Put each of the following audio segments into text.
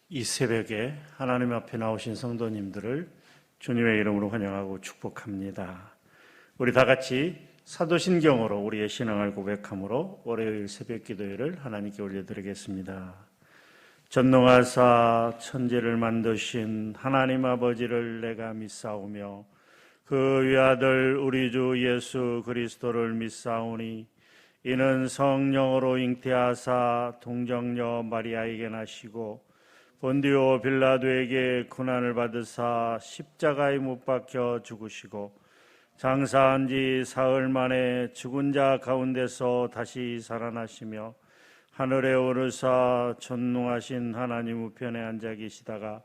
이 새벽에 하나님 앞에 나오신 성도님들을 주님의 이름으로 환영하고 축복합니다. 우리 다 같이 사도신경으로 우리의 신앙을 고백함으로 월요일 새벽 기도회를 하나님께 올려드리겠습니다. 전능하사 천지를 만드신 하나님 아버지를 내가 믿사오며 그 위아들 우리 주 예수 그리스도를 믿사오니 이는 성령으로 잉태하사 동정녀 마리아에게 나시고 본디오 빌라도에게 고난을 받으사 십자가에 못 박혀 죽으시고 장사한 지 사흘 만에 죽은 자 가운데서 다시 살아나시며 하늘에 오르사 전능하신 하나님 우편에 앉아 계시다가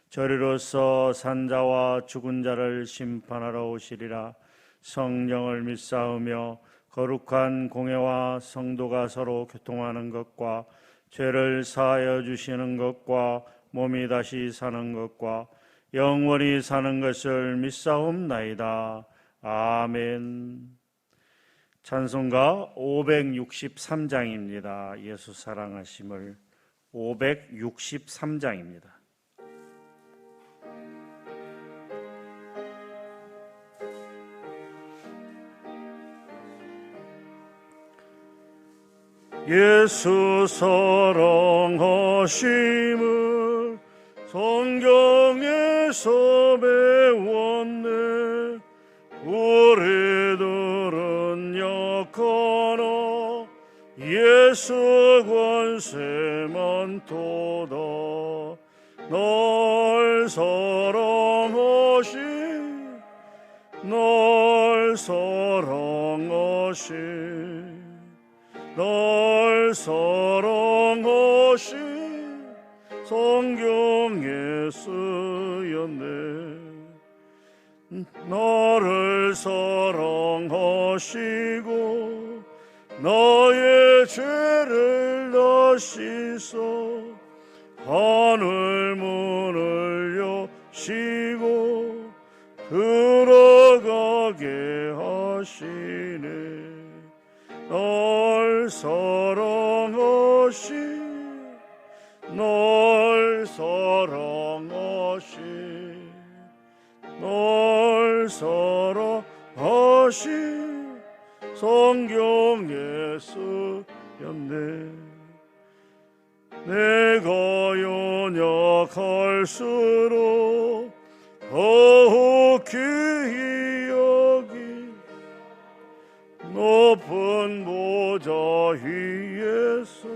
저리로서 산자와 죽은 자를 심판하러 오시리라. 성령을 믿사오며 거룩한 공회와 성도가 서로 교통하는 것과 죄를 사하여 주시는 것과 몸이 다시 사는 것과 영원히 사는 것을 믿사옵나이다. 아멘. 찬송가 563장입니다. 예수 사랑하심을 563장입니다. 예수 사랑하심을 성경에서 배웠네. 우리들은 약하나 예수 권세만 도다. 널 사랑하신 성경에 쓰였네. 나를 사랑하시고 나의 죄를 다 씻어 하늘 문을 여시고 들어가게 하시네. 널 사랑하신 성경에 쓰였네. 내가 연약할수록 더욱 귀히 여기 높은 보좌 위에서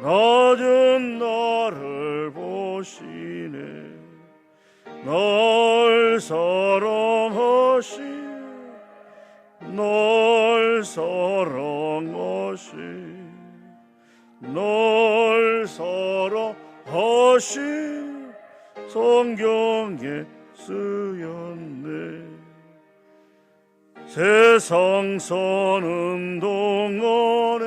낮은 나를 보시네. 널 사랑하신 성경에 쓰였네. 세상 사는 동안에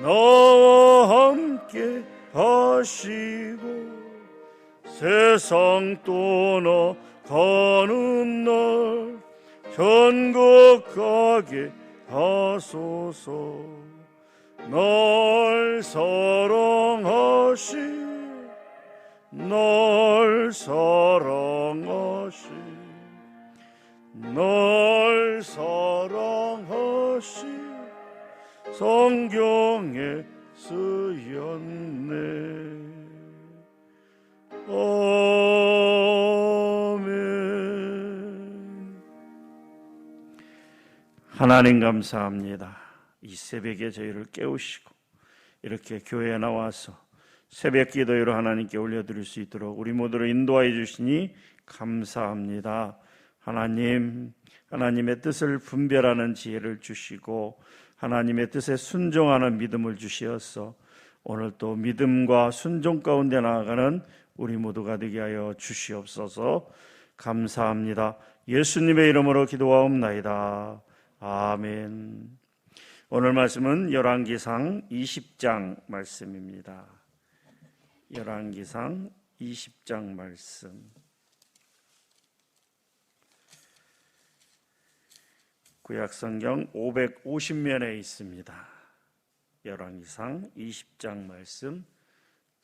나와 함께 하시고 세상 떠나가는 날 천국 가게 하소서. 널 사랑하신 성경에 쓰였네. 아멘. 하나님 감사합니다. 이 새벽에 저희를 깨우시고 이렇게 교회에 나와서 새벽 기도회로 하나님께 올려드릴 수 있도록 우리 모두를 인도하여 주시니 감사합니다. 하나님, 하나님의 뜻을 분별하는 지혜를 주시고 하나님의 뜻에 순종하는 믿음을 주시어서 오늘 또 믿음과 순종 가운데 나아가는 우리 모두가 되게 하여 주시옵소서. 감사합니다. 예수님의 이름으로 기도하옵나이다. 아멘. 오늘 말씀은 열왕기상 20장 말씀입니다. 열왕기상 20장 말씀. 구약성경 550면에 있습니다. 열왕기상 20장 말씀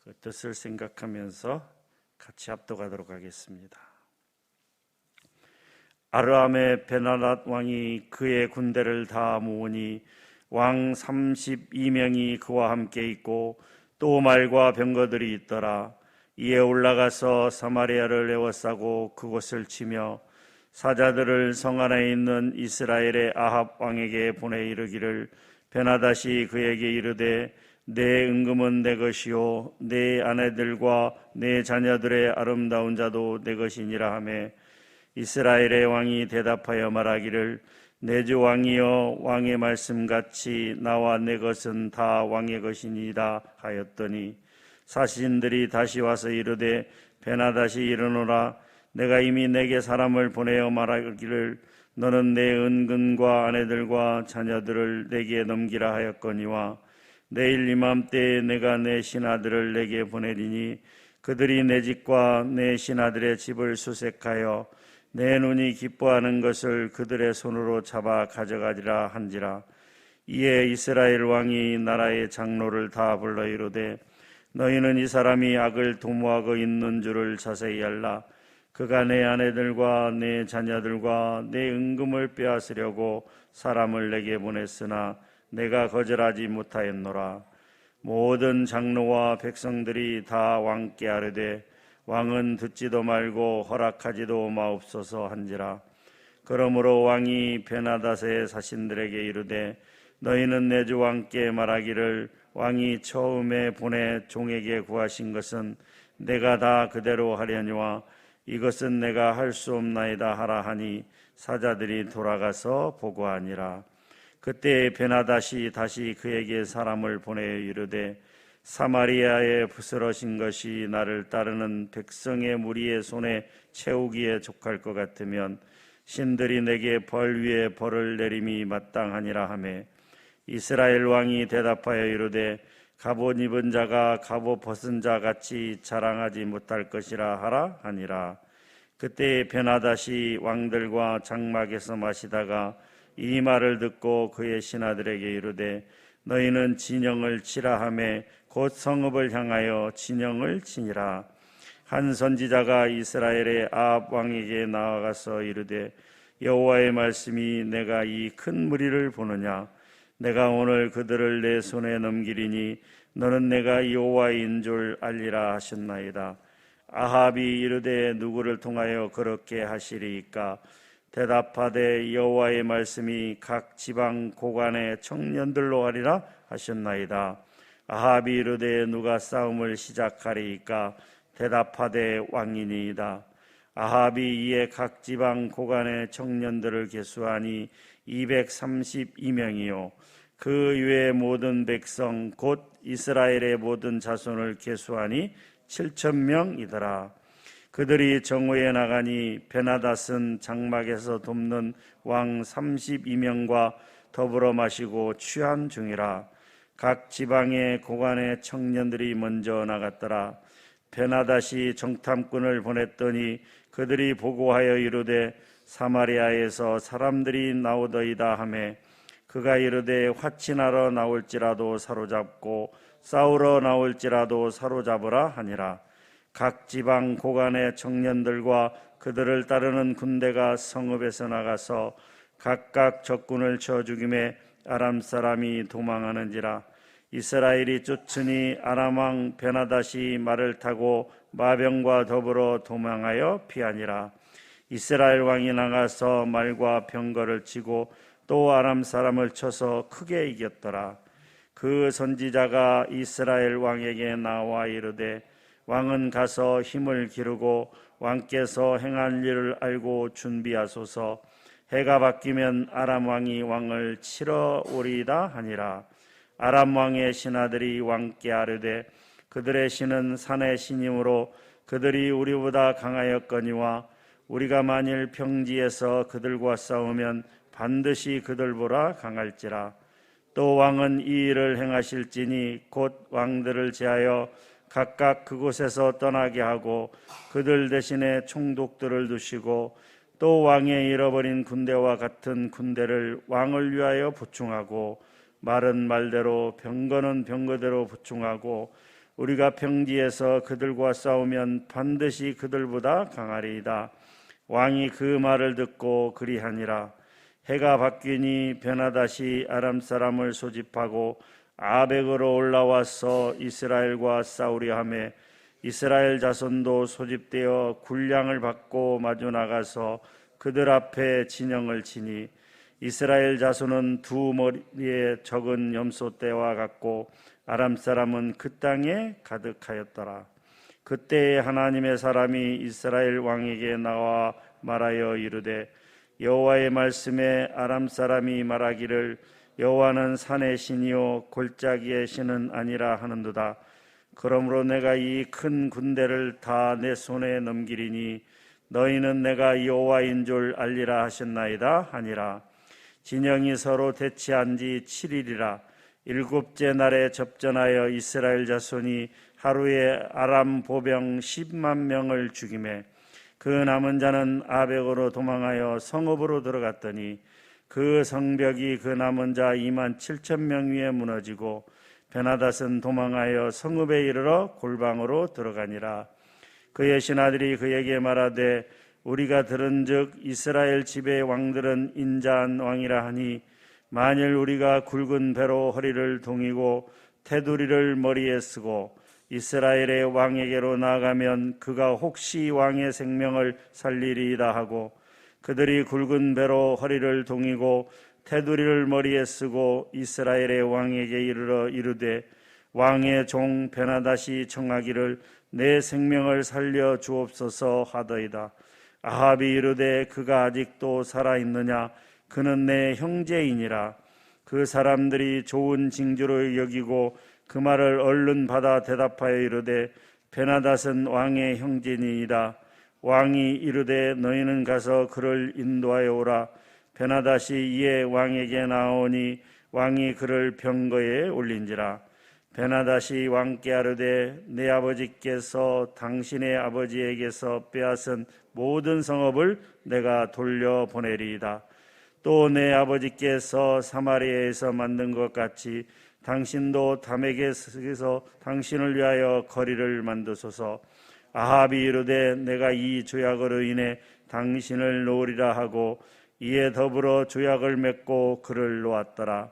그 뜻을 생각하면서 같이 합독하도록 하겠습니다. 아람의 베나닷 왕이 그의 군대를 다 모으니 왕 32명이 그와 함께 있고 또 말과 병거들이 있더라. 이에 올라가서 사마리아를 에워싸고 그곳을 치며 사자들을 성 안에 있는 이스라엘의 아합 왕에게 보내 이르기를 베나닷이 그에게 이르되 내 은금은 내 것이요 내 아내들과 내 자녀들의 아름다운 자도 내 것이니라 하며 이스라엘의 왕이 대답하여 말하기를 내 주 왕이여 왕의 말씀같이 나와 내 것은 다 왕의 것이니이다 하였더니 사신들이 다시 와서 이르되 베나닷이 이르노라 내가 이미 내게 사람을 보내어 말하기를 너는 내 은근과 아내들과 자녀들을 내게 넘기라 하였거니와 내일 이맘때에 내가 내 신하들을 내게 보내리니 그들이 내 집과 내 신하들의 집을 수색하여 내 눈이 기뻐하는 것을 그들의 손으로 잡아 가져가리라 한지라. 이에 이스라엘 왕이 나라의 장로를 다 불러 이르되 너희는 이 사람이 악을 도모하고 있는 줄을 자세히 알라. 그가 내 아내들과 내 자녀들과 내 은금을 빼앗으려고 사람을 내게 보냈으나 내가 거절하지 못하였노라. 모든 장로와 백성들이 다 왕께 아뢰되 왕은 듣지도 말고 허락하지도 마옵소서 한지라. 그러므로 왕이 베나닷의 사신들에게 이르되 너희는 내 주 왕께 말하기를 왕이 처음에 보내 종에게 구하신 것은 내가 다 그대로 하려니와 이것은 내가 할 수 없나이다 하라 하니 사자들이 돌아가서 보고하니라. 그때 베나닷이 다시 그에게 사람을 보내 이르되 사마리아에 부스러진 것이 나를 따르는 백성의 무리의 손에 채우기에 족할 것 같으면 신들이 내게 벌 위에 벌을 내림이 마땅하니라 하매 이스라엘 왕이 대답하여 이르되 갑옷 입은 자가 갑옷 벗은 자 같이 자랑하지 못할 것이라 하라 하니라. 그때 베나닷이 왕들과 장막에서 마시다가 이 말을 듣고 그의 신하들에게 이르되 너희는 진영을 치라 하매 곧 성읍을 향하여 진영을 치니라. 한 선지자가 이스라엘의 아합 왕에게 나아가서 이르되 여호와의 말씀이 내가 이 큰 무리를 보느냐 내가 오늘 그들을 내 손에 넘기리니 너는 내가 여호와인 줄 알리라 하셨나이다. 아합이 이르되 누구를 통하여 그렇게 하시리이까? 대답하되 여호와의 말씀이 각 지방 고관의 청년들로 하리라 하셨나이다. 아합이 이르되 누가 싸움을 시작하리이까? 대답하되 왕이니이다. 아합이 이에 각 지방 고관의 청년들을 계수하니 232명이요 그 외의 모든 백성 곧 이스라엘의 모든 자손을 계수하니 7,000명이더라. 그들이 정오에 나가니 베나닷은 장막에서 돕는 왕 32명과 더불어 마시고 취한 중이라. 각 지방의 고관의 청년들이 먼저 나갔더라. 베나닷이 정탐꾼을 보냈더니 그들이 보고하여 이르되 사마리아에서 사람들이 나오더이다 하매 그가 이르되 화친하러 나올지라도 사로잡고 싸우러 나올지라도 사로잡으라 하니라. 각 지방 고관의 청년들과 그들을 따르는 군대가 성읍에서 나가서 각각 적군을 쳐 죽임에 아람 사람이 도망하는지라. 이스라엘이 쫓으니 아람 왕 베나닷이 말을 타고 마병과 더불어 도망하여 피하니라. 이스라엘 왕이 나가서 말과 병거를 치고 또 아람 사람을 쳐서 크게 이겼더라. 그 선지자가 이스라엘 왕에게 나와 이르되 왕은 가서 힘을 기르고 왕께서 행할 일을 알고 준비하소서. 해가 바뀌면 아람 왕이 왕을 치러 오리이다 하니라. 아람 왕의 신하들이 왕께 아뢰되 그들의 신은 산의 신이므로 그들이 우리보다 강하였거니와 우리가 만일 평지에서 그들과 싸우면 반드시 그들보다 강할지라. 또 왕은 이 일을 행하실지니 곧 왕들을 제하여 각각 그곳에서 떠나게 하고 그들 대신에 총독들을 두시고 또 왕의 잃어버린 군대와 같은 군대를 왕을 위하여 보충하고 말은 말대로 병거는 병거대로 보충하고 우리가 평지에서 그들과 싸우면 반드시 그들보다 강하리이다. 왕이 그 말을 듣고 그리하니라. 해가 바뀌니 베나다시 아람 사람을 소집하고 아벡으로 올라와서 이스라엘과 싸우려 하며 이스라엘 자손도 소집되어 군량을 받고 마주 나가서 그들 앞에 진영을 치니 이스라엘 자손은 두 머리에 적은 염소떼와 같고 아람 사람은 그 땅에 가득하였더라. 그때 하나님의 사람이 이스라엘 왕에게 나와 말하여 이르되 여호와의 말씀에 아람 사람이 말하기를 여호와는 산의 신이요 골짜기의 신은 아니라 하는도다. 그러므로 내가 이 큰 군대를 다 내 손에 넘기리니 너희는 내가 여호와인 줄 알리라 하셨나이다 하니라. 진영이 서로 대치한 지 7일이라. 일곱째 날에 접전하여 이스라엘 자손이 하루에 아람 보병 10만 명을 죽이매 그 남은 자는 아벡으로 도망하여 성읍으로 들어갔더니 그 성벽이 그 남은 자 2만 7천 명 위에 무너지고 베나닷은 도망하여 성읍에 이르러 골방으로 들어가니라. 그의 신하들이 그에게 말하되 우리가 들은즉 이스라엘 집의 왕들은 인자한 왕이라 하니 만일 우리가 굵은 배로 허리를 동이고 테두리를 머리에 쓰고 이스라엘의 왕에게로 나아가면 그가 혹시 왕의 생명을 살리리이다 하고 그들이 굵은 배로 허리를 동이고 테두리를 머리에 쓰고 이스라엘의 왕에게 이르러 이르되 왕의 종 베나닷이 청하기를 내 생명을 살려 주옵소서 하더이다. 아합이 이르되 그가 아직도 살아있느냐 그는 내 형제이니라. 그 사람들이 좋은 징조로 여기고 그 말을 얼른 받아 대답하여 이르되 베나닷은 왕의 형제니이다. 왕이 이르되 너희는 가서 그를 인도하여 오라. 베나닷이 이에 왕에게 나오니 왕이 그를 병거에 올린지라. 베나닷이 왕께 아뢰되 내 아버지께서 당신의 아버지에게서 빼앗은 모든 성읍을 내가 돌려보내리이다. 또 내 아버지께서 사마리아에서 만든 것 같이 당신도 다메섹에서 당신을 위하여 거리를 만드소서. 아합이 이르되 내가 이 조약으로 인해 당신을 놓으리라 하고 이에 더불어 조약을 맺고 그를 놓았더라.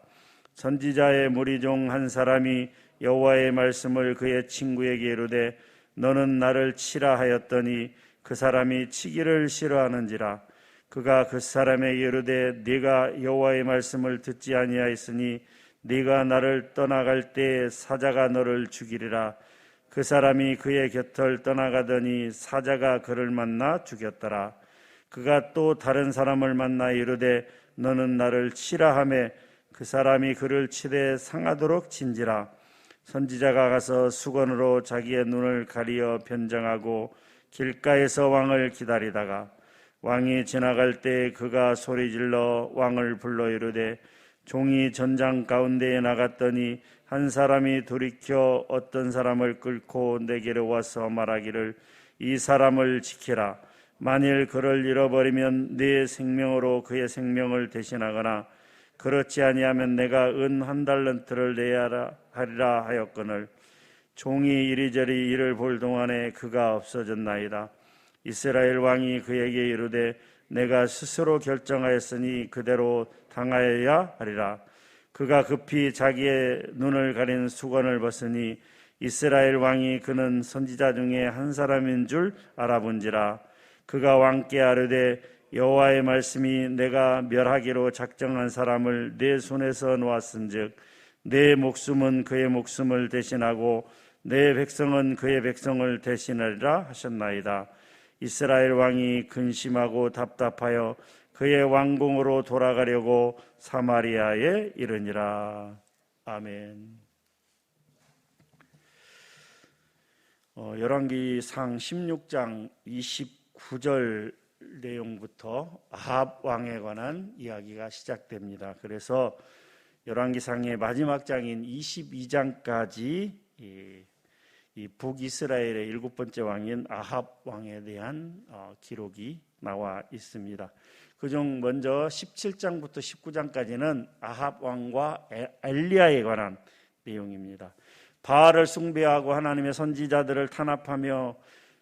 선지자의 무리 중 한 사람이 여호와의 말씀을 그의 친구에게 이르되 너는 나를 치라 하였더니 그 사람이 치기를 싫어하는지라. 그가 그 사람에게 이르되 네가 여호와의 말씀을 듣지 아니하였으니 네가 나를 떠나갈 때에 사자가 너를 죽이리라. 그 사람이 그의 곁을 떠나가더니 사자가 그를 만나 죽였더라. 그가 또 다른 사람을 만나 이르되 너는 나를 치라 하며 그 사람이 그를 치되 상하도록 친지라. 선지자가 가서 수건으로 자기의 눈을 가리어 변장하고 길가에서 왕을 기다리다가 왕이 지나갈 때 그가 소리질러 왕을 불러 이르되 종이 전장 가운데에 나갔더니 한 사람이 돌이켜 어떤 사람을 끌고 내게로 와서 말하기를 이 사람을 지키라. 만일 그를 잃어버리면 네 생명으로 그의 생명을 대신하거나 그렇지 아니하면 내가 은 1달란트를 내야 하리라 하였거늘 종이 이리저리 이를 볼 동안에 그가 없어졌나이다. 이스라엘 왕이 그에게 이르되 내가 스스로 결정하였으니 그대로 당하여야 하리라. 그가 급히 자기의 눈을 가린 수건을 벗으니 이스라엘 왕이 그는 선지자 중에 한 사람인 줄 알아본지라. 그가 왕께 아뢰되 여호와의 말씀이 내가 멸하기로 작정한 사람을 내 손에서 놓았은즉 내 목숨은 그의 목숨을 대신하고 내 백성은 그의 백성을 대신하리라 하셨나이다. 이스라엘 왕이 근심하고 답답하여 그의 왕궁으로 돌아가려고 사마리아에 이르니라. 아멘. 열왕기상 16장 29절 내용부터 아합 왕에 관한 이야기가 시작됩니다. 그래서 열왕기상의 마지막 장인 22장까지 이 북이스라엘의 7번째 왕인 아합 왕에 대한 기록이 나와 있습니다. 그중 먼저 17장부터 19장까지는 아합 왕과 엘리야에 관한 내용입니다. 바알을 숭배하고 하나님의 선지자들을 탄압하며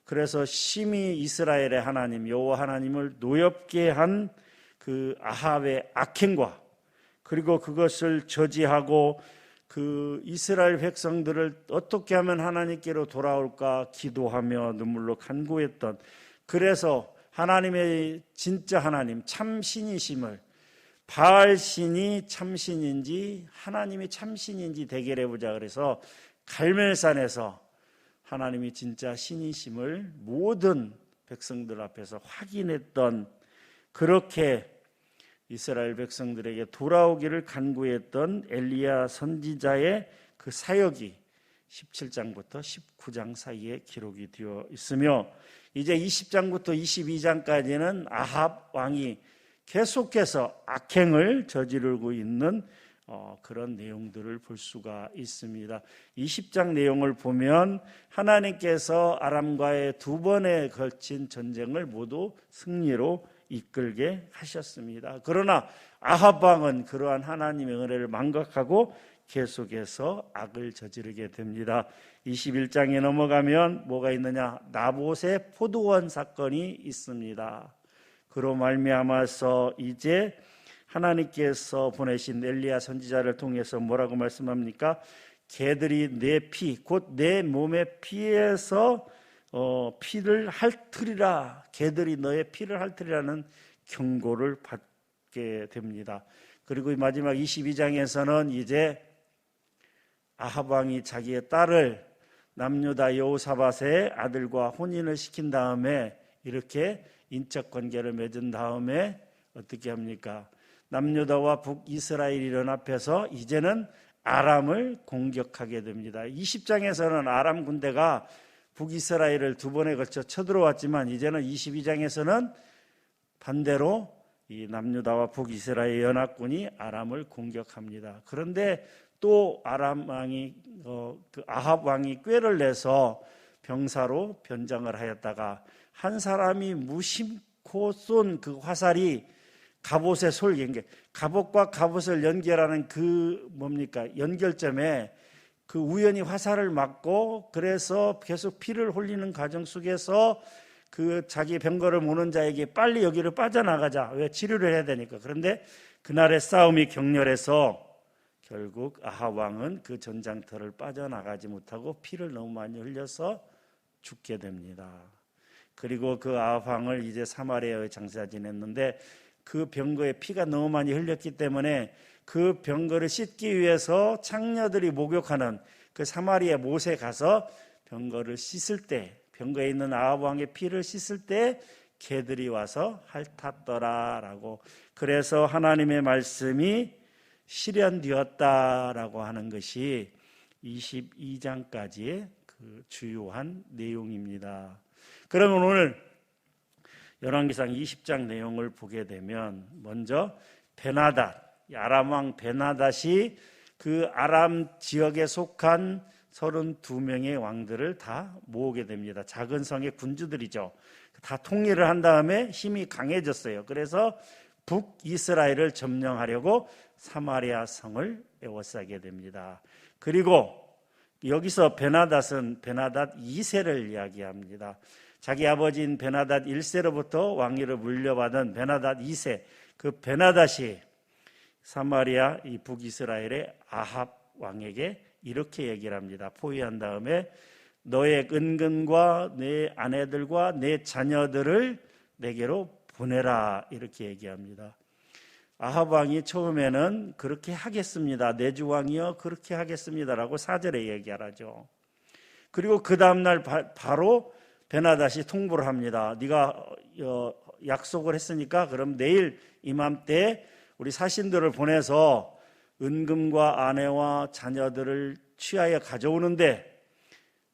그래서 심히 이스라엘의 하나님 여호와 하나님을 노엽게 한 그 아합의 악행과 그리고 그것을 저지하고 그 이스라엘 백성들을 어떻게 하면 하나님께로 돌아올까 기도하며 눈물로 간구했던, 그래서 하나님의 진짜 하나님 참신이심을 바알 신이 참신인지 하나님이 참신인지 대결해보자 그래서 갈멜산에서 하나님이 진짜 신이심을 모든 백성들 앞에서 확인했던, 그렇게 이스라엘 백성들에게 돌아오기를 간구했던 엘리야 선지자의 그 사역이 17장부터 19장 사이에 기록이 되어 있으며, 이제 20장부터 22장까지는 아합 왕이 계속해서 악행을 저지르고 있는 그런 내용들을 볼 수가 있습니다. 20장 내용을 보면 하나님께서 아람과의 두 번에 걸친 전쟁을 모두 승리로 이끌게 하셨습니다. 그러나 아합 왕은 그러한 하나님의 은혜를 망각하고 계속해서 악을 저지르게 됩니다. 21장에 넘어가면 뭐가 있느냐? 나봇의 포도원 사건이 있습니다. 그로 말미암아서 이제 하나님께서 보내신 엘리야 선지자를 통해서 뭐라고 말씀합니까? 개들이 내 피, 곧 내 몸의 피에서 피를 핥으리라. 개들이 너의 피를 핥으리라는 경고를 받게 됩니다. 그리고 마지막 22장에서는 이제 아합 왕이 자기의 딸을 남유다 여호사밧의 아들과 혼인을 시킨 다음에 이렇게 인적 관계를 맺은 다음에 어떻게 합니까? 남유다와 북이스라엘이 연합해서 이제는 아람을 공격하게 됩니다. 20장에서는 아람 군대가 북이스라엘을 두 번에 걸쳐 쳐들어왔지만 이제는 22장에서는 반대로 이 남유다와 북이스라엘 연합군이 아람을 공격합니다. 그런데 또 아람 왕이 그 아합 왕이 꾀를 내서 병사로 변장을 하였다가 한 사람이 무심코 쏜 그 화살이 갑옷의 솔 연결, 갑옷과 갑옷을 연결하는 그 뭡니까? 연결점에 그 우연히 화살을 맞고 그래서 계속 피를 흘리는 과정 속에서 그 자기 병거를 모는 자에게 빨리 여기를 빠져나가자. 왜? 치료를 해야 되니까. 그런데 그날의 싸움이 격렬해서 결국 아합 왕은 그 전장터를 빠져나가지 못하고 피를 너무 많이 흘려서 죽게 됩니다. 그리고 그 아합 왕을 이제 사마리아에 장사 지냈는데 그 병거에 피가 너무 많이 흘렸기 때문에 그 병거를 씻기 위해서 창녀들이 목욕하는 그 사마리아 못에 가서 병거를 씻을 때, 병거에 있는 아합 왕의 피를 씻을 때 개들이 와서 핥았더라라고, 그래서 하나님의 말씀이 실현되었다라고 하는 것이 22장까지의 그 주요한 내용입니다. 그러면 오늘 열왕기상 20장 내용을 보게 되면 먼저 베나닷, 아람 왕 베나닷이 그 아람 지역에 속한 32명의 왕들을 다 모으게 됩니다. 작은 성의 군주들이죠. 다 통일을 한 다음에 힘이 강해졌어요. 그래서 북이스라엘을 점령하려고 사마리아 성을 에워싸게 됩니다. 그리고 여기서 베나닷은 베나닷 2세를 이야기합니다. 자기 아버지인 베나닷 1세로부터 왕위를 물려받은 베나닷 2세, 그 베나닷이 사마리아 이 북이스라엘의 아합 왕에게 이렇게 얘기를 합니다. 포위한 다음에 너의 은근과 내 아내들과 내 자녀들을 내게로 보내라, 이렇게 얘기합니다. 아합 왕이 처음에는 그렇게 하겠습니다, 내 주 왕이여 그렇게 하겠습니다라고 4절에 얘기하죠. 그리고 그 다음날 바로 베나닷이 통보를 합니다. 네가 약속을 했으니까 그럼 내일 이맘때 우리 사신들을 보내서 은금과 아내와 자녀들을 취하여 가져오는데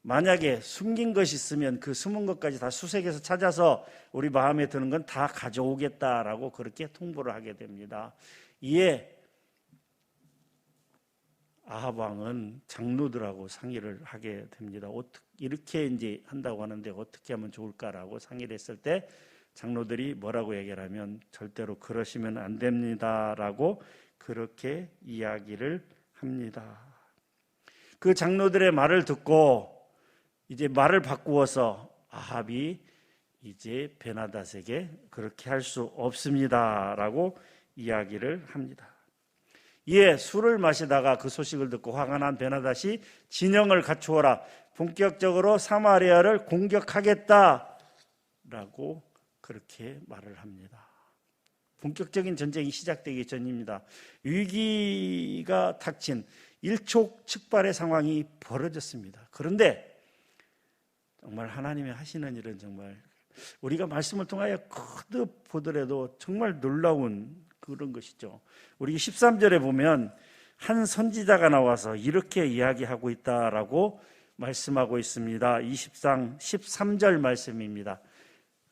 만약에 숨긴 것이 있으면 그 숨은 것까지 다 수색해서 찾아서 우리 마음에 드는 건 다 가져오겠다라고 그렇게 통보를 하게 됩니다. 이에 아합 왕은 장로들하고 상의를 하게 됩니다. 이렇게 이제 한다고 하는데 어떻게 하면 좋을까라고 상의를 했을 때 장로들이 뭐라고 얘기를 하면 절대로 그러시면 안 됩니다라고 그렇게 이야기를 합니다. 그 장로들의 말을 듣고 이제 말을 바꾸어서 아합이 이제 베나닷에게 그렇게 할 수 없습니다라고 이야기를 합니다. 이에 술을 마시다가 그 소식을 듣고 화가 난 베나닷이 진영을 갖추어라, 본격적으로 사마리아를 공격하겠다라고 그렇게 말을 합니다. 본격적인 전쟁이 시작되기 전입니다. 위기가 닥친 일촉즉발의 상황이 벌어졌습니다. 그런데 정말 하나님이 하시는 일은 정말 우리가 말씀을 통하여 거듭 보더라도 정말 놀라운 그런 것이죠. 우리 13절에 보면 한 선지자가 나와서 이렇게 이야기하고 있다라고 말씀하고 있습니다. 20장 13절 말씀입니다.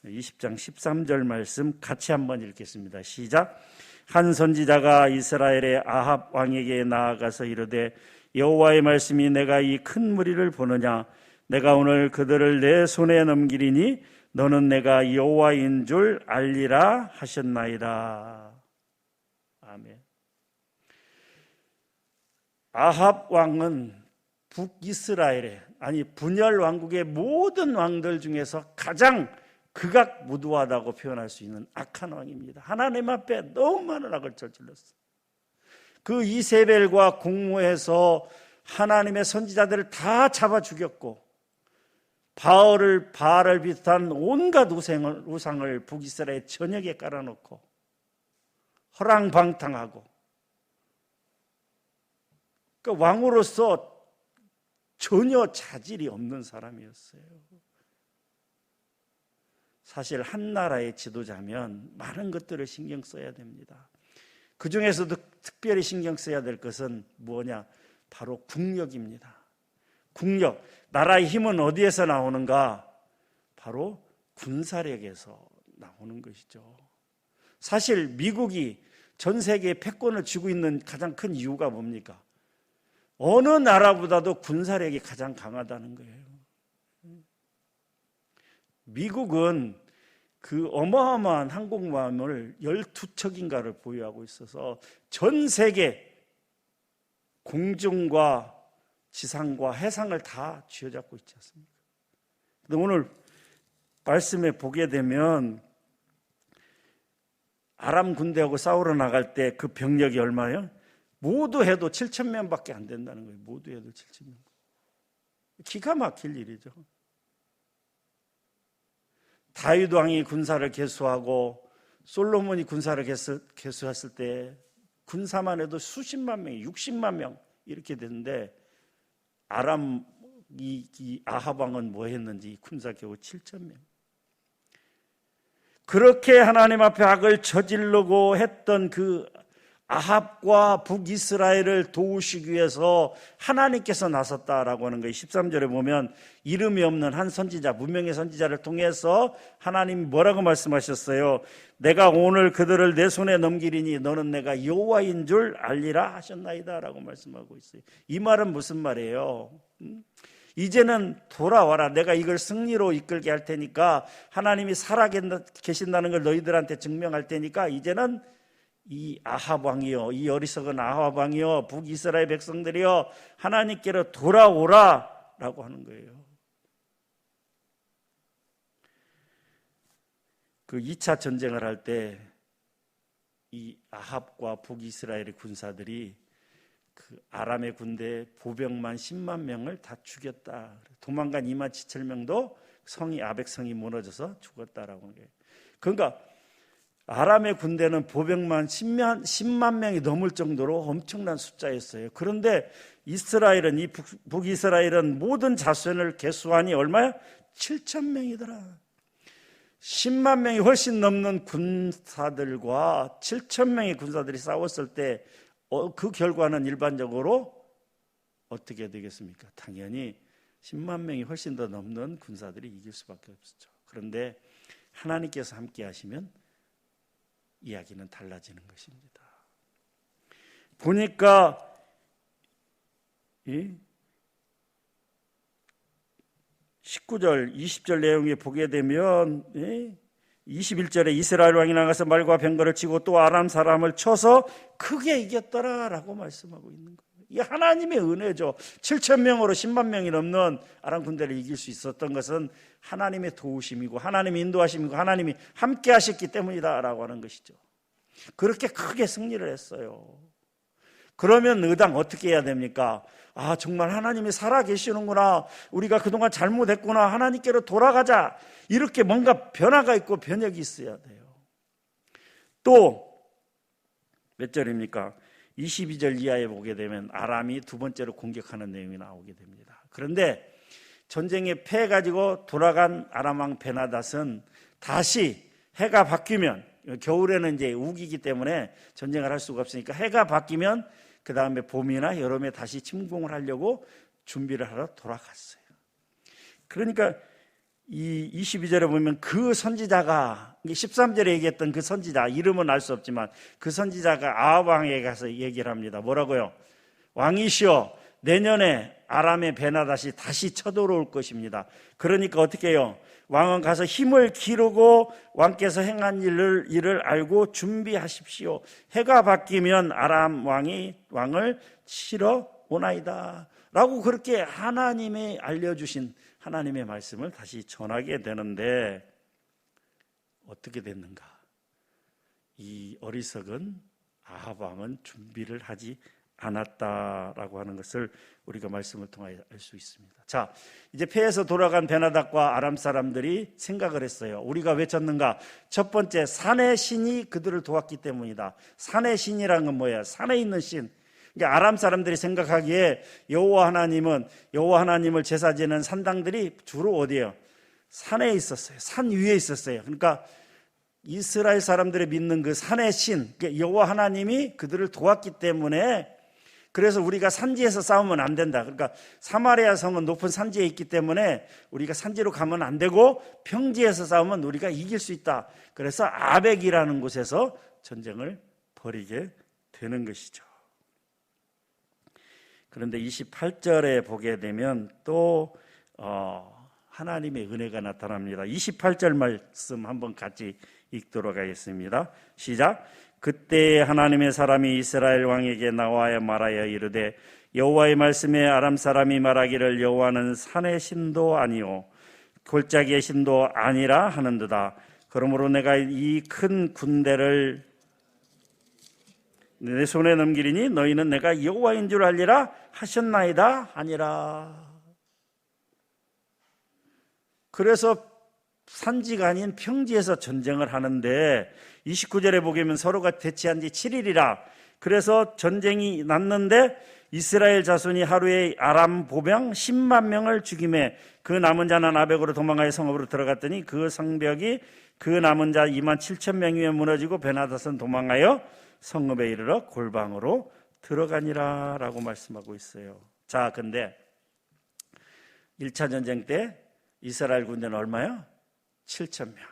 20장 13절 말씀 같이 한번 읽겠습니다. 시작. 한 선지자가 이스라엘의 아합 왕에게 나아가서 이르되 여호와의 말씀이 내가 이 큰 무리를 보느냐, 내가 오늘 그들을 내 손에 넘기리니 너는 내가 여호와인 줄 알리라 하셨나이다. 아멘. 아합 왕은 북이스라엘의, 아니 분열 왕국의 모든 왕들 중에서 가장 극악무도하다고 표현할 수 있는 악한 왕입니다. 하나님 앞에 너무 많은 악을 저질렀어요. 그 이세벨과 공모해서 하나님의 선지자들을 다 잡아 죽였고, 바알을 비롯한 온갖 우상을 북이스라엘 전역에 깔아놓고 허랑방탕하고, 그러니까 왕으로서 전혀 자질이 없는 사람이었어요. 사실 한 나라의 지도자면 많은 것들을 신경 써야 됩니다. 그 중에서도 특별히 신경 써야 될 것은 뭐냐? 바로 국력입니다. 국력. 나라의 힘은 어디에서 나오는가? 바로 군사력에서 나오는 것이죠. 사실 미국이 전 세계에 패권을 쥐고 있는 가장 큰 이유가 뭡니까? 어느 나라보다도 군사력이 가장 강하다는 거예요. 미국은 그 어마어마한 항공모함을 12척인가를 보유하고 있어서 전 세계 공중과 지상과 해상을 다 쥐어잡고 있지 않습니까? 근데 오늘 말씀에 보게 되면 아람 군대하고 싸우러 나갈 때 그 병력이 얼마예요? 모두 해도 7,000명밖에 안 된다는 거예요. 모두 해도 7,000명. 기가 막힐 일이죠. 다윗 왕이 군사를 개수하고 솔로몬이 군사를 개수했을 때 군사만 해도 수십만 명, 60만 명 이렇게 되는데 아람 이 아합 왕은 뭐 했는지 군사 겨우 7,000명. 그렇게 하나님 앞에 악을 저지르고 했던 그 아합과 북이스라엘을 도우시기 위해서 하나님께서 나섰다라고 하는 거예요. 13절에 보면 이름이 없는 한 선지자, 무명의 선지자를 통해서 하나님이 뭐라고 말씀하셨어요? 내가 오늘 그들을 내 손에 넘기리니 너는 내가 여호와인 줄 알리라 하셨나이다 라고 말씀하고 있어요. 이 말은 무슨 말이에요? 이제는 돌아와라. 내가 이걸 승리로 이끌게 할 테니까, 하나님이 살아계신다는 걸 너희들한테 증명할 테니까 이제는 이 아합 왕이요, 이 어리석은 아합 왕이요, 북이스라엘 백성들이요, 하나님께로 돌아오라 라고 하는 거예요. 그 2차 전쟁을 할 때 이 아합과 북이스라엘의 군사들이 그 아람의 군대 보병만 10만 명을 다 죽였다. 도망간 2만 7천 명도 아벡성이 무너져서 죽었다라고 하는 거예요. 그러니까 아람의 군대는 보병만 10만 명이 넘을 정도로 엄청난 숫자였어요. 그런데 이스라엘은, 이 북이스라엘은 모든 자손을 개수하니 얼마야? 7천 명이더라. 10만 명이 훨씬 넘는 군사들과 7천 명의 군사들이 싸웠을 때 그 결과는 일반적으로 어떻게 되겠습니까? 당연히 10만 명이 훨씬 더 넘는 군사들이 이길 수밖에 없었죠. 그런데 하나님께서 함께 하시면 이야기는 달라지는 것입니다. 보니까 19절, 20절 내용에 보게 되면 21절에 이스라엘 왕이 나가서 말과 병거를 치고 또 아람 사람을 쳐서 크게 이겼더라 라고 말씀하고 있는 거예요. 이게 하나님의 은혜죠. 7천 명으로 10만 명이 넘는 아람 군대를 이길 수 있었던 것은 하나님의 도우심이고 하나님의 인도하심이고 하나님이 함께 하셨기 때문이다라고 하는 것이죠. 그렇게 크게 승리를 했어요. 그러면 의당 어떻게 해야 됩니까? 아, 정말 하나님이 살아계시는구나. 우리가 그동안 잘못했구나. 하나님께로 돌아가자. 이렇게 뭔가 변화가 있고 변혁이 있어야 돼요. 또 몇 절입니까? 22절 이하에 보게 되면 아람이 두 번째로 공격하는 내용이 나오게 됩니다. 그런데 전쟁에 패해가지고 돌아간 아람 왕 베나닷은 다시 해가 바뀌면, 겨울에는 이제 우기기 때문에 전쟁을 할 수가 없으니까 해가 바뀌면 그 다음에 봄이나 여름에 다시 침공을 하려고 준비를 하러 돌아갔어요. 그러니까 이 22절에 보면 그 선지자가, 13절에 얘기했던 그 선지자, 이름은 알 수 없지만 그 선지자가 아합 왕에게 가서 얘기를 합니다. 뭐라고요? 왕이시여, 내년에 아람의 베나닷이 다시 쳐들어올 것입니다. 그러니까 어떻게 해요? 왕은 가서 힘을 기르고 왕께서 행한 일을 알고 준비하십시오. 해가 바뀌면 아람 왕을 치러 오나이다 라고 그렇게 하나님이 알려주신 하나님의 말씀을 다시 전하게 되는데 어떻게 됐는가? 이 어리석은 아합 왕은 준비를 하지 않았다라고 하는 것을 우리가 말씀을 통하여 알 수 있습니다. 자, 이제 패해서 돌아간 베나닷과 아람 사람들이 생각을 했어요. 우리가 왜 졌는가? 첫 번째, 산의 신이 그들을 도왔기 때문이다. 산의 신이라는 건 뭐야? 산에 있는 신. 그러니까 아람 사람들이 생각하기에 여호와 하나님을 제사 지내는 산당들이 주로 어디예요? 산에 있었어요. 산 위에 있었어요. 그러니까 이스라엘 사람들이 믿는 그 산의 신, 그러니까 여호와 하나님이 그들을 도왔기 때문에, 그래서 우리가 산지에서 싸우면 안 된다. 그러니까 사마리아 성은 높은 산지에 있기 때문에 우리가 산지로 가면 안 되고 평지에서 싸우면 우리가 이길 수 있다. 그래서 아벡이라는 곳에서 전쟁을 벌이게 되는 것이죠. 그런데 28절에 보게 되면 또 하나님의 은혜가 나타납니다. 28절 말씀 한번 같이 읽도록 하겠습니다. 시작. 그때 하나님의 사람이 이스라엘 왕에게 나와야 말하여 이르되 여호와의 말씀에 아람 사람이 말하기를 여호와는 산의 신도 아니요 골짜기의 신도 아니라 하는도다. 그러므로 내가 이 큰 군대를 내 손에 넘기리니 너희는 내가 여호와인 줄 알리라 하셨나이다 아니라. 그래서 산지가 아닌 평지에서 전쟁을 하는데 29절에 보게 되면 서로가 대치한 지 7일이라. 그래서 전쟁이 났는데 이스라엘 자손이 하루에 아람 보병 10만 명을 죽이매 그 남은 자는 아벡으로 도망하여 성읍으로 들어갔더니 그 성벽이 그 남은 자 2만 7천 명 위에 무너지고 베나닷은 도망하여 성읍에 이르러 골방으로 들어가니라 라고 말씀하고 있어요. 자, 근데 1차 전쟁 때 이스라엘 군대는 얼마요? 7천 명.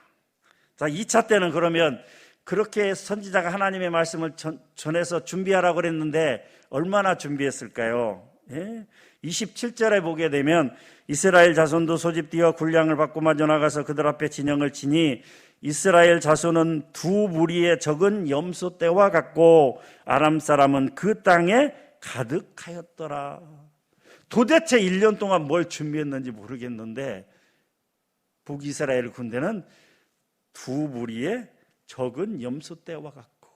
자, 2차 때는 그러면 그렇게 선지자가 하나님의 말씀을 전해서 준비하라고 그랬는데 얼마나 준비했을까요? 예? 27절에 보게 되면 이스라엘 자손도 소집되어 군량을 받고 마저 나가서 그들 앞에 진영을 치니 이스라엘 자손은 두 무리의 적은 염소 떼와 같고 아람 사람은 그 땅에 가득하였더라. 도대체 1년 동안 뭘 준비했는지 모르겠는데 북이스라엘 군대는 두 무리의 적은 염소 떼와 같고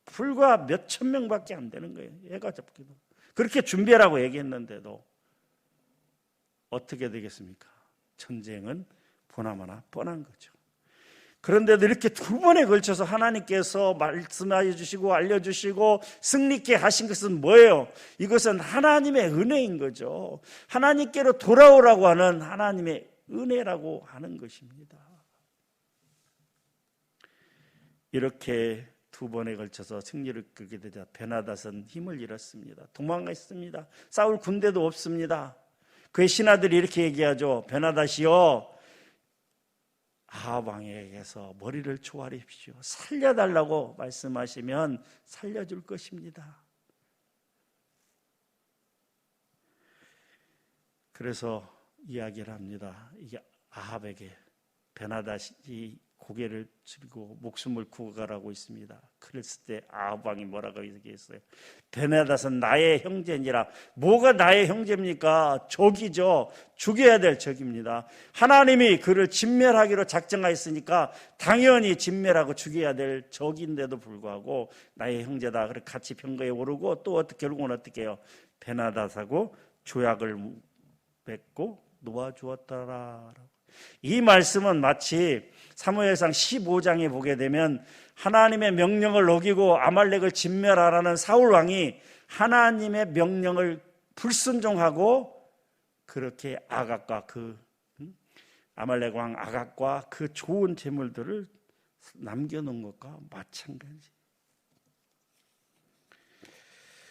불과 몇천 명밖에 안 되는 거예요. 애가 잡기도. 그렇게 준비하라고 얘기했는데도 어떻게 되겠습니까? 전쟁은 보나마나 뻔한 거죠. 그런데도 이렇게 두 번에 걸쳐서 하나님께서 말씀해 주시고 알려주시고 승리케 하신 것은 뭐예요? 이것은 하나님의 은혜인 거죠. 하나님께로 돌아오라고 하는 하나님의 은혜라고 하는 것입니다. 이렇게 두 번에 걸쳐서 승리를 끌게 되자 베나닷은 힘을 잃었습니다. 도망갔습니다. 싸울 군대도 없습니다. 그의 신하들이 이렇게 얘기하죠. 베나닷이요, 아합 왕에게서 머리를 조아리십시오. 살려달라고 말씀하시면 살려줄 것입니다. 그래서 이야기를 합니다. 이게 아합에게 베나닷이 고개를 들고 목숨을 구가라고 있습니다. 그랬을 때 아합 왕이 뭐라고 얘기했어요? 베나닷은 나의 형제니라. 뭐가 나의 형제입니까? 적이죠. 죽여야 될 적입니다. 하나님이 그를 진멸하기로 작정하였으니까 당연히 진멸하고 죽여야 될 적인데도 불구하고 나의 형제다. 그래 같이 병거에 오르고 또 결국은 어떻게 해요? 베나닷하고 조약을 맺고 놓아주었더라. 이 말씀은 마치 사무엘상 15장에 보게 되면 하나님의 명령을 어기고 아말렉을 진멸하라는 사울 왕이 하나님의 명령을 불순종하고 그렇게 아각과 아말렉 왕 아각과 그 좋은 재물들을 남겨놓은 것과 마찬가지.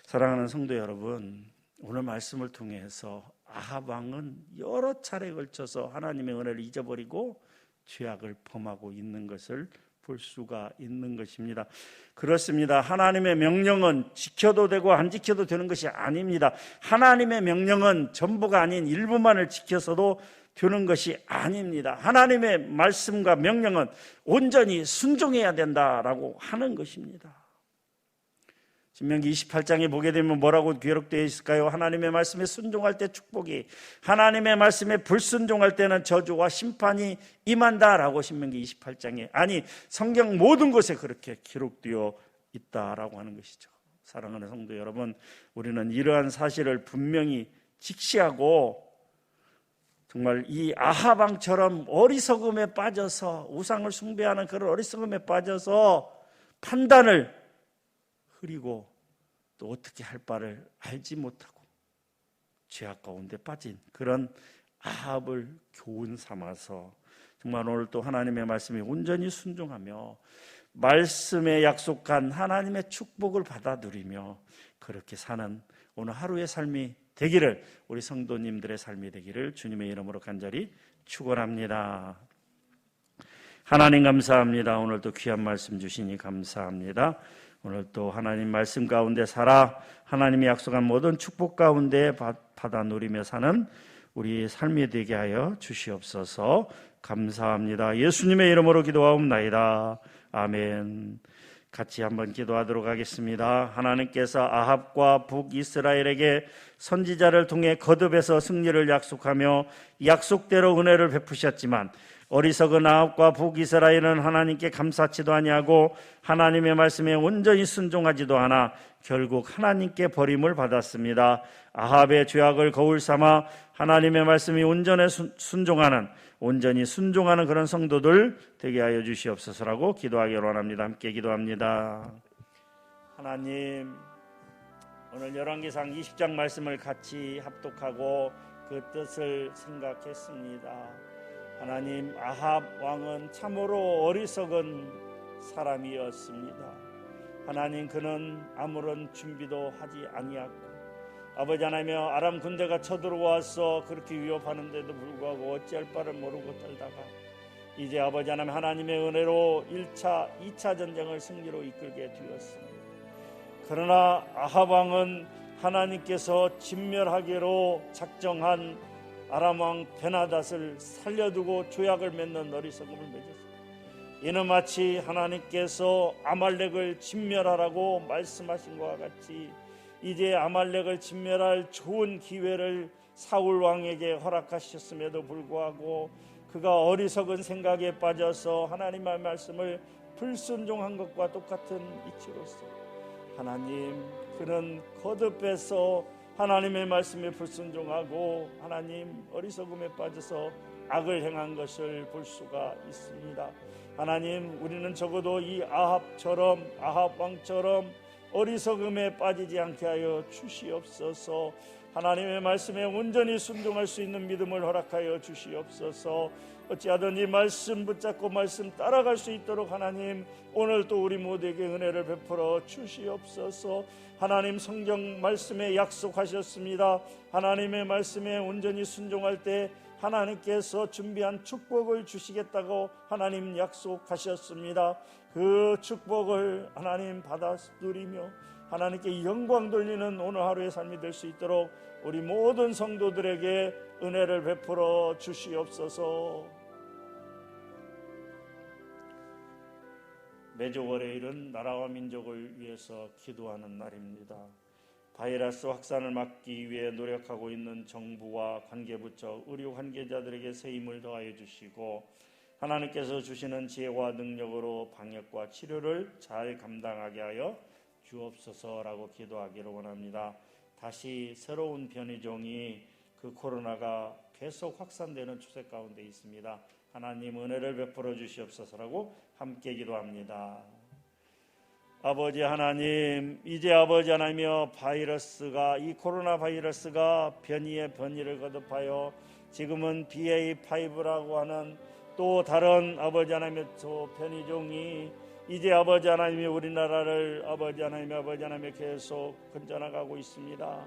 사랑하는 성도 여러분, 오늘 말씀을 통해서 아합 왕은 여러 차례에 걸쳐서 하나님의 은혜를 잊어버리고 죄악을 범하고 있는 것을 볼 수가 있는 것입니다. 그렇습니다. 하나님의 명령은 지켜도 되고 안 지켜도 되는 것이 아닙니다. 하나님의 명령은 전부가 아닌 일부만을 지켜서도 되는 것이 아닙니다. 하나님의 말씀과 명령은 온전히 순종해야 된다라고 하는 것입니다. 신명기 28장에 보게 되면 뭐라고 기록되어 있을까요? 하나님의 말씀에 순종할 때 축복이, 하나님의 말씀에 불순종할 때는 저주와 심판이 임한다라고 신명기 28장에, 아니 성경 모든 곳에 그렇게 기록되어 있다라고 하는 것이죠. 사랑하는 성도 여러분, 우리는 이러한 사실을 분명히 직시하고 정말 이 아합 왕처럼 어리석음에 빠져서 우상을 숭배하는 그런 어리석음에 빠져서 판단을 그리고 또 어떻게 할 바를 알지 못하고 죄악 가운데 빠진 그런 아합을 교훈 삼아서 정말 오늘 또 하나님의 말씀에 온전히 순종하며 말씀에 약속한 하나님의 축복을 받아 누리며 그렇게 사는 오늘 하루의 삶이 되기를, 우리 성도님들의 삶이 되기를 주님의 이름으로 간절히 축원합니다. 하나님 감사합니다. 오늘도 귀한 말씀 주시니 감사합니다. 오늘 또 하나님 말씀 가운데 살아 하나님이 약속한 모든 축복 가운데 받아 누리며 사는 우리의 삶이 되게 하여 주시옵소서. 감사합니다. 예수님의 이름으로 기도하옵나이다. 아멘. 같이 한번 기도하도록 하겠습니다. 하나님께서 아합과 북이스라엘에게 선지자를 통해 거듭에서 승리를 약속하며 약속대로 은혜를 베푸셨지만 어리석은 아합과 북이스라엘은 하나님께 감사치도 아니하고 하나님의 말씀에 온전히 순종하지도 않아 결국 하나님께 버림을 받았습니다. 아합의 죄악을 거울 삼아 하나님의 말씀이 온전히 순종하는 그런 성도들 되게 하여 주시옵소서라고 기도하기 원합니다. 함께 기도합니다. 하나님, 오늘 열왕기상 20장 말씀을 같이 합독하고 그 뜻을 생각했습니다. 하나님, 아합 왕은 참으로 어리석은 사람이었습니다. 하나님, 그는 아무런 준비도 하지 아니하고 아버지 하나님이여 아람 군대가 쳐들어와서 그렇게 위협하는데도 불구하고 어찌할 바를 모르고 떨다가 이제 아버지 하나님 하나님의 은혜로 1차, 2차 전쟁을 승리로 이끌게 되었습니다. 그러나 아합 왕은 하나님께서 진멸하기로 작정한 아람 왕 베나닷을 살려두고 조약을 맺는 어리석음을 맺었습니다. 이는 마치 하나님께서 아말렉을 진멸하라고 말씀하신 것과 같이 이제 아말렉을 진멸할 좋은 기회를 사울 왕에게 허락하셨음에도 불구하고 그가 어리석은 생각에 빠져서 하나님의 말씀을 불순종한 것과 똑같은 이치로서 하나님, 그는 거듭해서 하나님의 말씀에 불순종하고 하나님 어리석음에 빠져서 악을 행한 것을 볼 수가 있습니다. 하나님, 우리는 적어도 이 아합 왕처럼 어리석음에 빠지지 않게 하여 주시옵소서. 하나님의 말씀에 온전히 순종할 수 있는 믿음을 허락하여 주시옵소서. 어찌하든 이 말씀 붙잡고 말씀 따라갈 수 있도록 하나님, 오늘 또 우리 모두에게 은혜를 베풀어 주시옵소서. 하나님, 성경 말씀에 약속하셨습니다. 하나님의 말씀에 온전히 순종할 때 하나님께서 준비한 축복을 주시겠다고 하나님 약속하셨습니다. 그 축복을 하나님 받아 누리며 하나님께 영광 돌리는 오늘 하루의 삶이 될 수 있도록 우리 모든 성도들에게 은혜를 베풀어 주시옵소서. 매주 월요일은 나라와 민족을 위해서 기도하는 날입니다. 바이러스 확산을 막기 위해 노력하고 있는 정부와 관계부처, 의료 관계자들에게 새 힘을 더하여 주시고 하나님께서 주시는 지혜와 능력으로 방역과 치료를 잘 감당하게 하여 주옵소서라고 기도하기를 원합니다. 다시 새로운 변이종이 그 코로나가 계속 확산되는 추세 가운데 있습니다. 하나님 은혜를 베풀어 주시옵소서라고 함께 기도합니다. 아버지 하나님, 이제 아버지 하나님이여 바이러스가, 이 코로나 바이러스가 변이의 변이를 거듭하여 지금은 BA5라고 하는 또 다른 아버지 하나님의 저 변이종이 이제 아버지 하나님이 우리나라를 아버지 하나님이 계속 건져나가고 있습니다.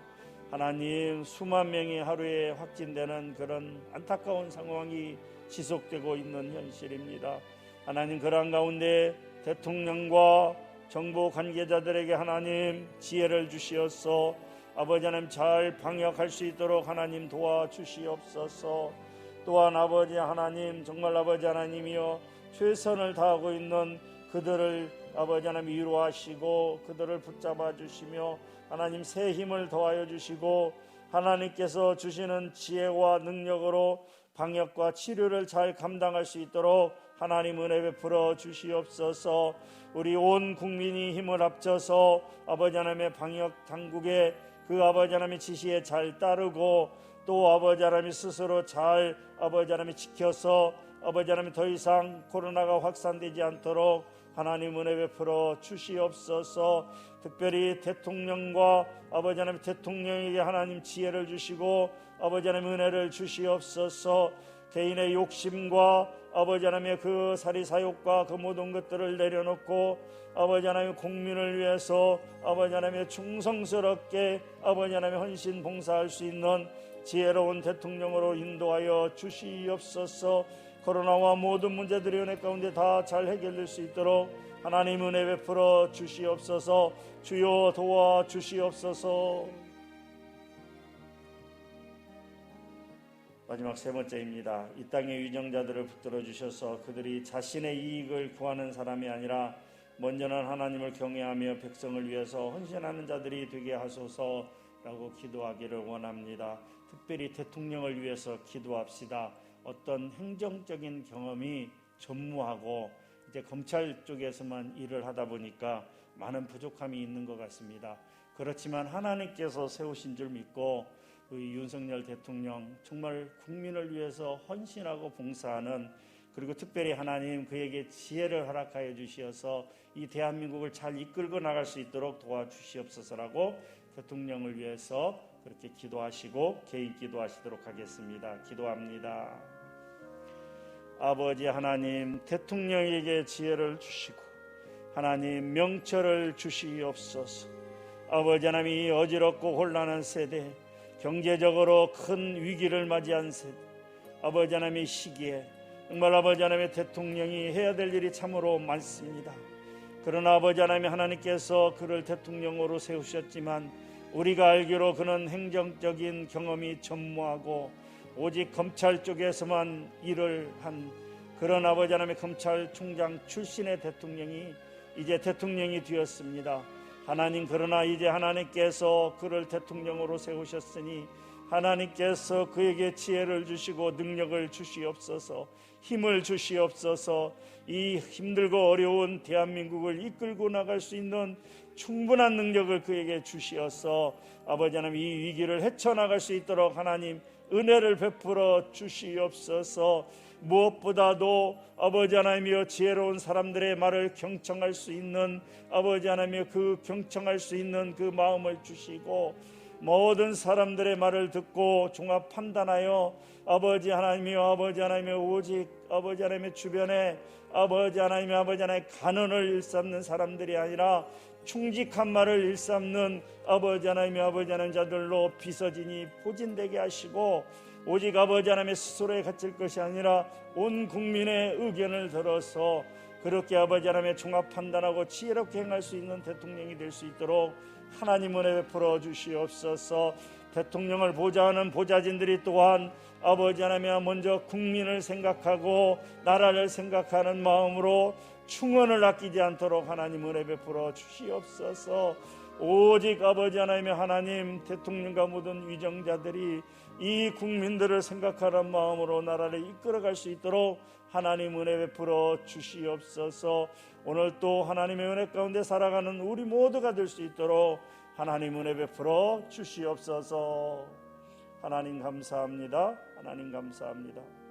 하나님, 수만 명이 하루에 확진되는 그런 안타까운 상황이 지속되고 있는 현실입니다. 하나님, 그러한 가운데 대통령과 정부 관계자들에게 하나님 지혜를 주시어서 아버지 하나님 잘 방역할 수 있도록 하나님 도와주시옵소서. 또한 아버지 하나님, 정말 아버지 하나님이여 최선을 다하고 있는 그들을 아버지 하나님 위로하시고 그들을 붙잡아 주시며 하나님 새 힘을 더하여 주시고 하나님께서 주시는 지혜와 능력으로 방역과 치료를 잘 감당할 수 있도록 하나님 은혜 베풀어 주시옵소서. 우리 온 국민이 힘을 합쳐서 아버지 하나님의 방역 당국의 그 아버지 하나님의 지시에 잘 따르고 또 아버지 하나님 스스로 잘 아버지 하나님 지켜서 아버지 하나님 더 이상 코로나가 확산되지 않도록 하나님 은혜 베풀어 주시옵소서. 특별히 대통령과 아버지 하나님 대통령에게 하나님 지혜를 주시고 아버지 하나님 은혜를 주시옵소서. 개인의 욕심과 아버지 하나님의 그 사리사욕과 그 모든 것들을 내려놓고 아버지 하나님 국민을 위해서 아버지 하나님의 충성스럽게 아버지 하나님의 헌신 봉사할 수 있는 지혜로운 대통령으로 인도하여 주시옵소서. 코로나와 모든 문제들이 은혜 가운데 다 잘 해결될 수 있도록 하나님 은혜 베풀어 주시옵소서. 주여 도와 주시옵소서. 마지막 세 번째입니다. 이 땅의 위정자들을 붙들어 주셔서 그들이 자신의 이익을 구하는 사람이 아니라 먼저는 하나님을 경외하며 백성을 위해서 헌신하는 자들이 되게 하소서라고 기도하기를 원합니다. 특별히 대통령을 위해서 기도합시다. 어떤 행정적인 경험이 전무하고 이제 검찰 쪽에서만 일을 하다 보니까 많은 부족함이 있는 것 같습니다. 그렇지만 하나님께서 세우신 줄 믿고 우리 윤석열 대통령 정말 국민을 위해서 헌신하고 봉사하는, 그리고 특별히 하나님 그에게 지혜를 허락하여 주시어서 이 대한민국을 잘 이끌고 나갈 수 있도록 도와주시옵소서라고 대통령을 위해서 그렇게 기도하시고 개인 기도하시도록 하겠습니다. 기도합니다. 아버지 하나님, 대통령에게 지혜를 주시고 하나님 명철을 주시옵소서. 아버지 하나님, 이 어지럽고 혼란한 세대, 경제적으로 큰 위기를 맞이한 세대, 아버지 하나님의 시기에 정말 아버지 하나님의 대통령이 해야 될 일이 참으로 많습니다. 그러나 아버지 하나님, 하나님께서 그를 대통령으로 세우셨지만 우리가 알기로 그는 행정적인 경험이 전무하고 오직 검찰 쪽에서만 일을 한 그런 아버지 하나님의 검찰총장 출신의 대통령이 이제 대통령이 되었습니다. 하나님, 그러나 이제 하나님께서 그를 대통령으로 세우셨으니 하나님께서 그에게 지혜를 주시고 능력을 주시옵소서, 힘을 주시옵소서. 이 힘들고 어려운 대한민국을 이끌고 나갈 수 있는 충분한 능력을 그에게 주시어서 아버지 하나님 이 위기를 헤쳐나갈 수 있도록 하나님 은혜를 베풀어 주시옵소서. 무엇보다도 아버지 하나님이여 지혜로운 사람들의 말을 경청할 수 있는 아버지 하나님이여 그 경청할 수 있는 그 마음을 주시고 모든 사람들의 말을 듣고 종합 판단하여 아버지 하나님이여 아버지 하나님이여 오직 아버지 하나님의 주변에 아버지 하나님의 간언을 일삼는 사람들이 아니라 충직한 말을 일삼는 아버지 하나님의 아버지 하나님 자들로 빚어지니 포진되게 하시고 오직 아버지 하나님의 스스로에 갇힐 것이 아니라 온 국민의 의견을 들어서 그렇게 아버지 하나님의 종합 판단하고 지혜롭게 행할 수 있는 대통령이 될 수 있도록 하나님 은혜 베풀어 주시옵소서. 대통령을 보좌하는 보좌진들이 또한 아버지 하나님 먼저 국민을 생각하고 나라를 생각하는 마음으로 충원을 아끼지 않도록 하나님 은혜 베풀어 주시옵소서. 오직 아버지 하나님 대통령과 모든 위정자들이 이 국민들을 생각하는 마음으로 나라를 이끌어갈 수 있도록 하나님 은혜 베풀어 주시옵소서. 오늘 또 하나님의 은혜 가운데 살아가는 우리 모두가 될 수 있도록 하나님 은혜 베풀어 주시옵소서. 하나님 감사합니다. 하나님 감사합니다.